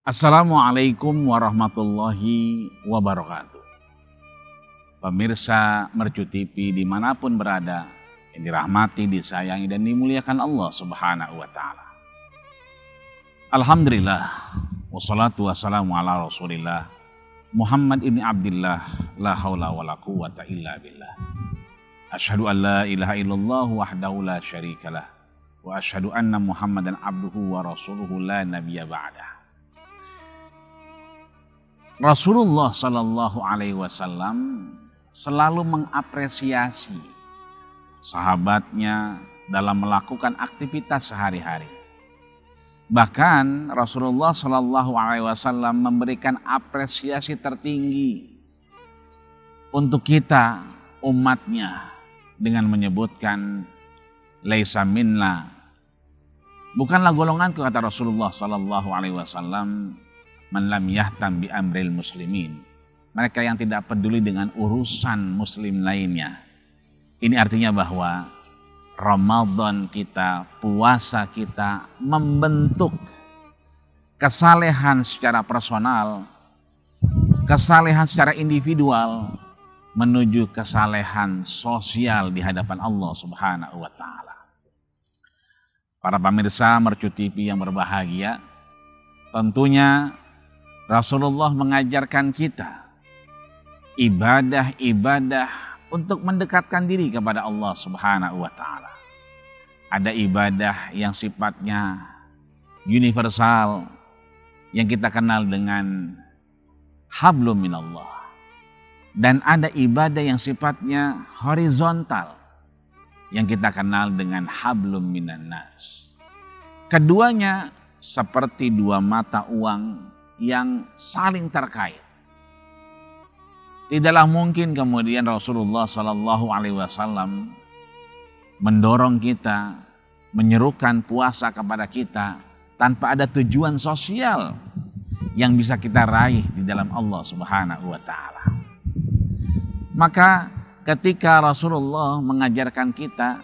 Assalamualaikum warahmatullahi wabarakatuh. Pemirsa Mercu TV dimanapun berada, yang dirahmati, disayangi, dan dimuliakan Allah Subhanahu wa Ta'ala. Alhamdulillah, wassalatu wassalamu ala Rasulillah Muhammad ibn Abdillah, la hawla wa la quwwata illa billah. Asyhadu an la ilaha illallah wahdahu la syarikalah, wa asyhadu anna Muhammadan abduhu wa rasuluhu la nabiyya ba'dah. Rasulullah Shallallahu Alaihi Wasallam selalu mengapresiasi sahabatnya dalam melakukan aktivitas sehari-hari. Bahkan Rasulullah Shallallahu Alaihi Wasallam memberikan apresiasi tertinggi untuk kita umatnya dengan menyebutkan laisa minna, bukanlah golonganku, kata Rasulullah Shallallahu Alaihi Wasallam, man lam yahtam bi amril muslimin, mereka yang tidak peduli dengan urusan muslim lainnya. Ini artinya bahwa Ramadan kita, puasa kita membentuk kesalehan secara personal, kesalehan secara individual, menuju kesalehan sosial di hadapan Allah Subhanahu wa Ta'ala. Para pemirsa Mercu TV yang berbahagia, tentunya Rasulullah mengajarkan kita ibadah-ibadah untuk mendekatkan diri kepada Allah Subhanahu wa Ta'ala. Ada ibadah yang sifatnya universal, yang kita kenal dengan hablum minallah, dan ada ibadah yang sifatnya horizontal, yang kita kenal dengan hablum minan nas. Keduanya seperti dua mata uang yang saling terkait. Tidaklah mungkin kemudian Rasulullah Shallallahu Alaihi Wasallam mendorong kita, menyerukan puasa kepada kita tanpa ada tujuan sosial yang bisa kita raih di dalam Allah Subhanahu wa Ta'ala. Maka ketika Rasulullah mengajarkan kita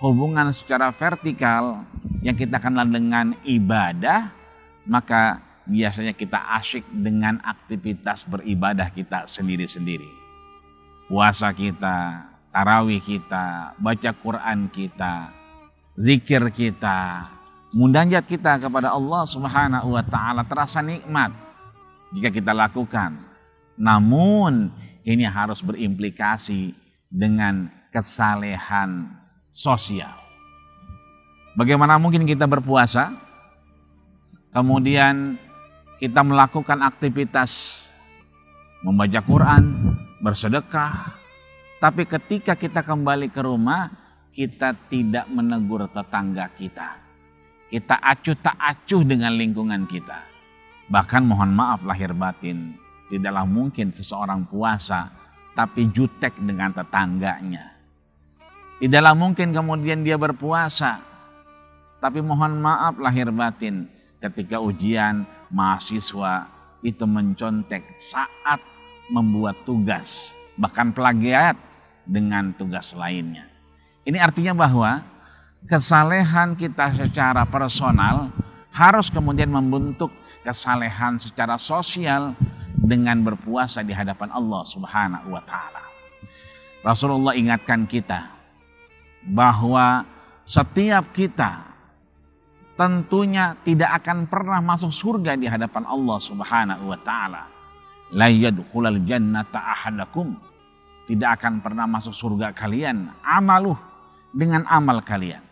hubungan secara vertikal yang kita kenal dengan ibadah, maka biasanya kita asyik dengan aktivitas beribadah kita sendiri-sendiri. Puasa kita, tarawih kita, baca Quran kita, zikir kita, munajat kita kepada Allah Subhanahu wa Ta'ala terasa nikmat jika kita lakukan. Namun ini harus berimplikasi dengan kesalehan sosial. Bagaimana mungkin kita berpuasa, kemudian kita melakukan aktivitas membaca Quran, bersedekah, tapi ketika kita kembali ke rumah, kita tidak menegur tetangga kita. Kita acuh tak acuh dengan lingkungan kita. Bahkan mohon maaf lahir batin, tidaklah mungkin seseorang puasa tapi jutek dengan tetangganya. Tidaklah mungkin kemudian dia berpuasa, tapi mohon maaf lahir batin, ketika ujian mahasiswa itu mencontek saat membuat tugas, bahkan plagiat dengan tugas lainnya. Ini artinya bahwa kesalehan kita secara personal harus kemudian membentuk kesalehan secara sosial dengan berpuasa di hadapan Allah Subhanahu wa Ta'ala. Rasulullah ingatkan kita bahwa setiap kita tentunya tidak akan pernah masuk surga di hadapan Allah Subhanahu wa Ta'ala. La yadkhulul jannata ahadakum, tidak akan pernah masuk surga kalian amaluh, dengan amal kalian.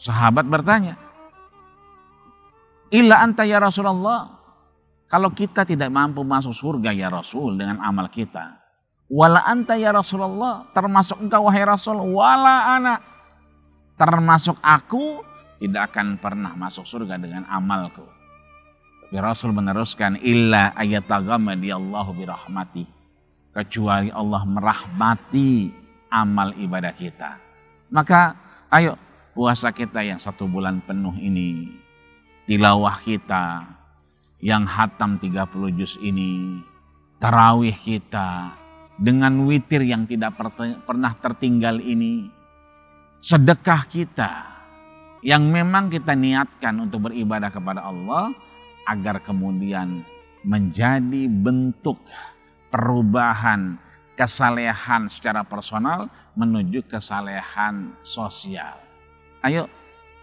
Sahabat bertanya, illa anta ya Rasulullah, kalau kita tidak mampu masuk surga ya Rasul dengan amal kita, wala anta ya Rasulullah, termasuk engkau wahai Rasul, wala ana, termasuk aku tidak akan pernah masuk surga dengan amalku. Tapi Rasul meneruskan, illa ayataghammadiyallahu birahmati, kecuali Allah merahmati amal ibadah kita. Maka ayo puasa kita yang 1 bulan penuh ini, tilawah kita yang hatam 30 juz ini, tarawih kita dengan witir yang tidak pernah tertinggal ini, sedekah kita yang memang kita niatkan untuk beribadah kepada Allah, agar kemudian menjadi bentuk perubahan kesalehan secara personal menuju kesalehan sosial. Ayo,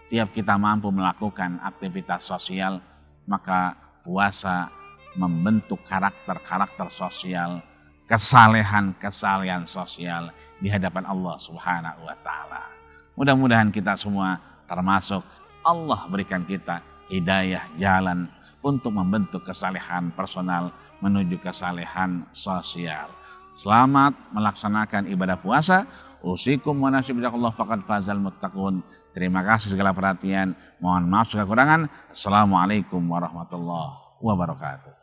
tiap kita mampu melakukan aktivitas sosial, maka puasa membentuk karakter-karakter sosial, kesalehan-kesalehan sosial di hadapan Allah Subhanahu wa taala. Mudah-mudahan kita semua termasuk Allah berikan kita hidayah jalan untuk membentuk kesalehan personal menuju kesalehan sosial. Selamat melaksanakan ibadah puasa. Usikum wa nafsi bittaqwallah faqad fazal muttaqun. Terima kasih segala perhatian. Mohon maaf segala kekurangan. Assalamualaikum warahmatullahi wabarakatuh.